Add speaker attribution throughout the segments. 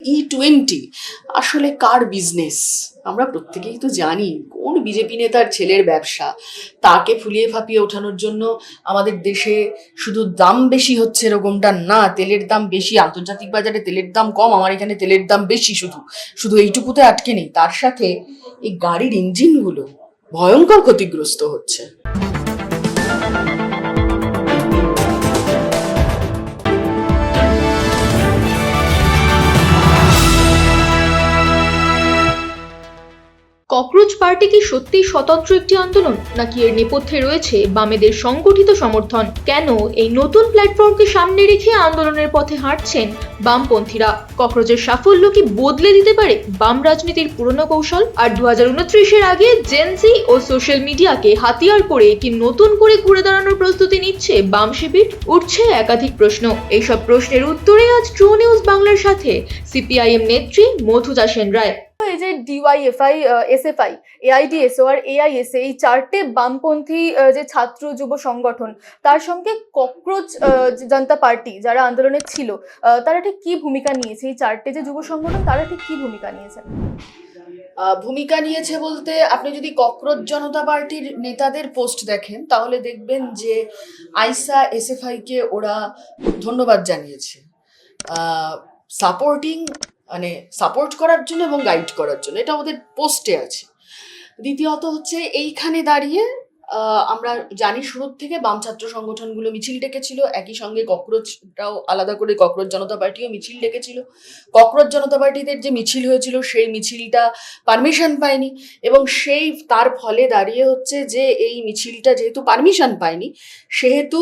Speaker 1: E20 আসলে কার business? আমরা প্রত্যেকেই তো জানি কোন বিজেপি নেতার ছেলের ব্যবসা। তাকে ফুলিয়ে ফাঁপিয়ে ওঠানোর জন্য আমাদের দেশে শুধু দাম বেশি হচ্ছে এরকমটা না, তেলের দাম বেশি, আন্তর্জাতিক বাজারে তেলের দাম কম, আমার এখানে তেলের দাম বেশি, শুধু শুধু এইটুকুতে আটকে নেই, তার সাথে এই গাড়ির ইঞ্জিনগুলো ভয়ঙ্কর ক্ষতিগ্রস্ত হচ্ছে।
Speaker 2: ককরোচ পার্টি কি সত্যিই স্বতন্ত্র একটি আন্দোলন, নাকি এর নেপথ্যে রয়েছে বামেদের সংগঠিত সমর্থন? কেন এই নতুন প্ল্যাটফর্মকে সামনে রেখে আন্দোলনের পথে হাঁটছেন বামপন্থীরা? ককরোচের সাফল্য কি বদলে দিতে পারে বাম রাজনীতির পুরনো কৌশল? আর 2029-এর আগে জেনজি ও সোশ্যাল মিডিয়াকে হাতিয়ার করে কি নতুন করে ঘুরে দাঁড়ানোর প্রস্তুতি নিচ্ছে বাম শিবির? উঠছে একাধিক প্রশ্ন। এইসব প্রশ্নের উত্তরে আজ ট্রু নিউজ বাংলার সাথে সিপিআইএম নেত্রী মধুজা সেন রায়।
Speaker 3: এই যে ডিওয়াইএফআই, এসএফআই, এআইডিএসও আর এআইএসএ, এই চারটে বামপন্থী যে ছাত্র যুব সংগঠন, তার সঙ্গে ককরোচ জনতা পার্টি যারা আন্দোলনে ছিল, তারা ঠিক কি ভূমিকা নিয়েছে? এই চারটে যে যুব সংগঠন, তারা ঠিক কি ভূমিকা নিয়েছে?
Speaker 1: ভূমিকা নিয়েছে বলতে, আপনি যদি ককরোচ জনতা পার্টির নেতাদের পোস্ট দেখেন তাহলে দেখবেন যে আইসা এসএফআই কে ওরা ধন্যবাদ জানিয়েছে সাপোর্ট করার জন্য এবং গাইড করার জন্য, এটা ওদের পোস্টে আছে। দ্বিতীয়ত হচ্ছে, এইখানে দাঁড়িয়ে আমরা জানি শুরুর থেকে বাম ছাত্র সংগঠনগুলো মিছিল ডেকেছিল, একই সঙ্গে ককরোচটাও আলাদা করে ককরোচ জনতা পার্টিও মিছিল ডেকেছিল। ককরোচ জনতা পার্টিদের যে মিছিল হয়েছিল সেই মিছিলটা পারমিশন পায়নি, এবং তার ফলে দাঁড়িয়ে হচ্ছে যে এই মিছিলটা যেহেতু পারমিশন পায়নি, সেহেতু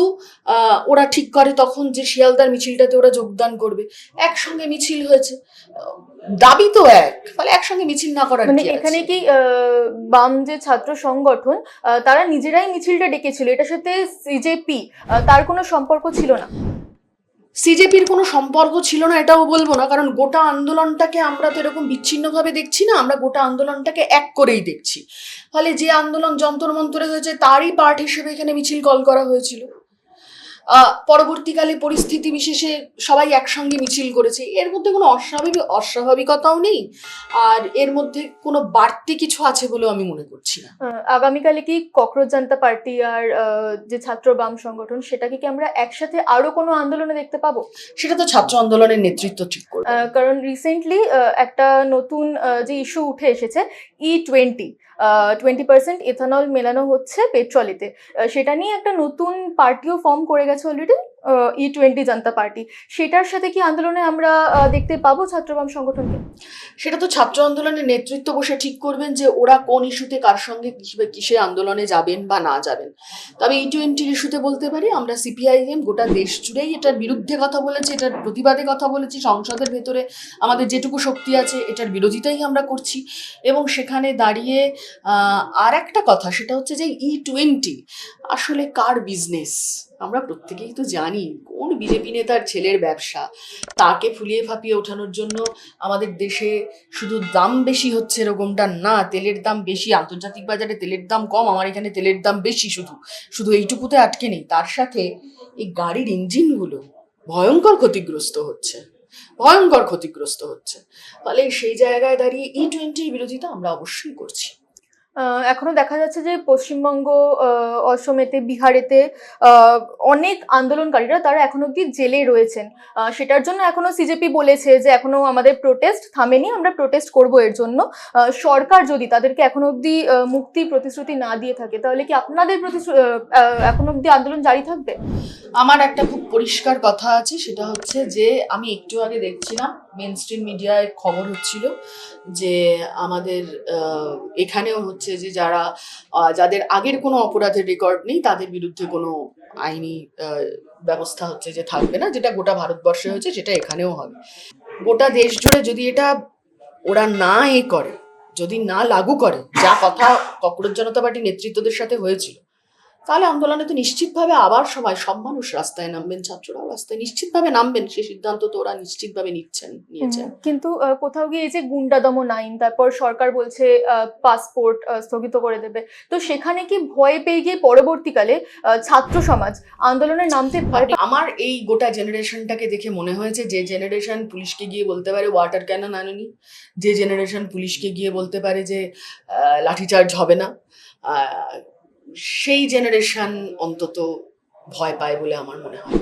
Speaker 1: ওরা ঠিক করে তখন যে শিয়ালদার মিছিলটাতে ওরা যোগদান করবে। একসঙ্গে মিছিল হয়েছে, দাবি তো এক, ফলে একসঙ্গে মিছিল না করার
Speaker 3: মানে এখানে কি বাম যে ছাত্র সংগঠন, তারা নিজেরাই মিছিলটা ডেকেছিল, এটার সাথে সিজেপি তার কোনো সম্পর্ক ছিল না?
Speaker 1: সিজেপির কোনো সম্পর্ক ছিল না এটাও বলবো না, কারণ গোটা আন্দোলনটাকে আমরা তো এরকম বিচ্ছিন্নভাবে দেখছি না, আমরা গোটা আন্দোলনটাকে এক করেই দেখছি। ফলে যে আন্দোলন যন্তর মন্তরে হয়েছে তারই পার্ট হিসেবে এখানে মিছিল কল করা হয়েছিল। পরবর্তীকালে পরিস্থিতি বিশেষে সবাই একসঙ্গে মিছিল করেছে, এর মধ্যে কোনো অস্বাভাবিকতাও নেই, আর এর মধ্যে কোনো বাড়তি কিছু আছে বলেও আমি মনে করছি না।
Speaker 3: আগামীকালে কি ককরোচ জনতা পার্টি আর যে ছাত্র বাম সংগঠন, সেটাকে কি আমরা একসাথে আরো কোনো আন্দোলনে দেখতে পাবো?
Speaker 1: সেটা তো ছাত্র আন্দোলনের নেতৃত্ব ঠিক করবে।
Speaker 3: কারণ রিসেন্টলি একটা নতুন যে ইস্যু উঠে এসেছে, E20, 20% ইথানল মেলানো হচ্ছে পেট্রোলেতে, সেটা নিয়ে একটা নতুন পার্টিও ফর্ম করে গেছে অলরেডি, E20 জনতা পার্টি। সেটার সাথে কি আন্দোলনে আমরা দেখতে পাবো ছাত্রবাম সংগঠনকে?
Speaker 1: সেটা তো ছাত্র আন্দোলনের নেতৃত্ব বসে ঠিক করবেন যে ওরা কোন ইস্যুতে কার সঙ্গে কিসে আন্দোলনে যাবেন বা না যাবেন। তবে E20 ইস্যুতে বলতে পারি, আমরা সিপিআইএম গোটা দেশ জুড়েই এটার বিরুদ্ধে কথা বলেছি, এটার প্রতিবাদে কথা বলেছি, সংসদের ভেতরে আমাদের যেটুকু শক্তি আছে এটার বিরোধিতাই আমরা করছি। এবং সেখানে দাঁড়িয়ে আর একটা কথা, সেটা হচ্ছে যে E20 আসলে কার বিজনেস? আমরা প্রত্যেকেই তো জানি কোন বিজেপি নেতার ছেলের ব্যবসা। তাকে ফুলিয়ে ফাঁপিয়ে ওঠানোর জন্য আমাদের দেশে শুধু দাম বেশি হচ্ছে এরকমটা না, তেলের দাম বেশি, আন্তর্জাতিক বাজারে তেলের দাম কম, আমার এখানে তেলের দাম বেশি, শুধু শুধু এইটুকুতে আটকে নেই, তার সাথে এই গাড়ির ইঞ্জিনগুলো ভয়ঙ্কর ক্ষতিগ্রস্ত হচ্ছে। ফলে সেই জায়গায় দাঁড়িয়ে E20-র বিরোধিতা আমরা অবশ্যই করছি।
Speaker 3: এখনো দেখা যাচ্ছে যে পশ্চিমবঙ্গ, অসমেতে, বিহারেতে অনেক আন্দোলনকারীরা তারা এখন অব্দি জেলে রয়েছেন। সেটার জন্য এখনো সিজেপি বলেছে যে এখনো আমাদের প্রোটেস্ট থামেনি, আমরা প্রোটেস্ট করব এর জন্য। সরকার যদি তাদেরকে এখন অব্দি মুক্তি প্রতিশ্রুতি না দিয়ে থাকে, তাহলে কি আপনাদের এখন অব্দি আন্দোলন জারি থাকবে?
Speaker 1: আমার একটা খুব পরিষ্কার কথা আছে, সেটা হচ্ছে যে আমি একটু আগে দেখছিলাম মেন স্ট্রিম মিডিয়ায় খবর হচ্ছিল যে আমাদের এখানেও হচ্ছে যে যাদের আগের কোনো অপরাধের রেকর্ড নেই তাদের বিরুদ্ধে কোনো আইনি ব্যবস্থা হচ্ছে যে থাকবে না, যেটা গোটা ভারতবর্ষে হয়েছে সেটা এখানেও হবে। গোটা দেশ জুড়ে যদি এটা ওরা না করে, যদি না লাগু করে, যা কথা ককরোচ জনতা পার্টির নেতৃত্বদের সাথে হয়েছিল, তাহলে আন্দোলনে তো নিশ্চিতভাবে আবার সব মানুষ রাস্তায় নামবেন, ছাত্ররাও রাস্তায় নিশ্চিতভাবে নামবেন। সেই সিদ্ধান্ত তো ওরা নিশ্চিতভাবে নিয়েছেন।
Speaker 3: কিন্তু কোথাও গিয়ে এই যে গুন্ডা দমন আইন, তারপর সরকার বলছে পাসপোর্ট স্থগিত করে দেবে, তো সেখানে কি ভয় পেয়ে গিয়ে পরবর্তীকালে ছাত্র সমাজ আন্দোলনের নামতে ভয়
Speaker 1: আমার এই গোটা জেনারেশনটাকে দেখে মনে হয়েছে যে জেনারেশন পুলিশকে গিয়ে বলতে পারে ওয়াটার ক্যানন আনুনি, যে জেনারেশন পুলিশকে গিয়ে বলতে পারে যে লাঠিচার্জ হবে না, সেই জেনারেশন অন্তত ভয় পায় বলে আমার মনে হয়।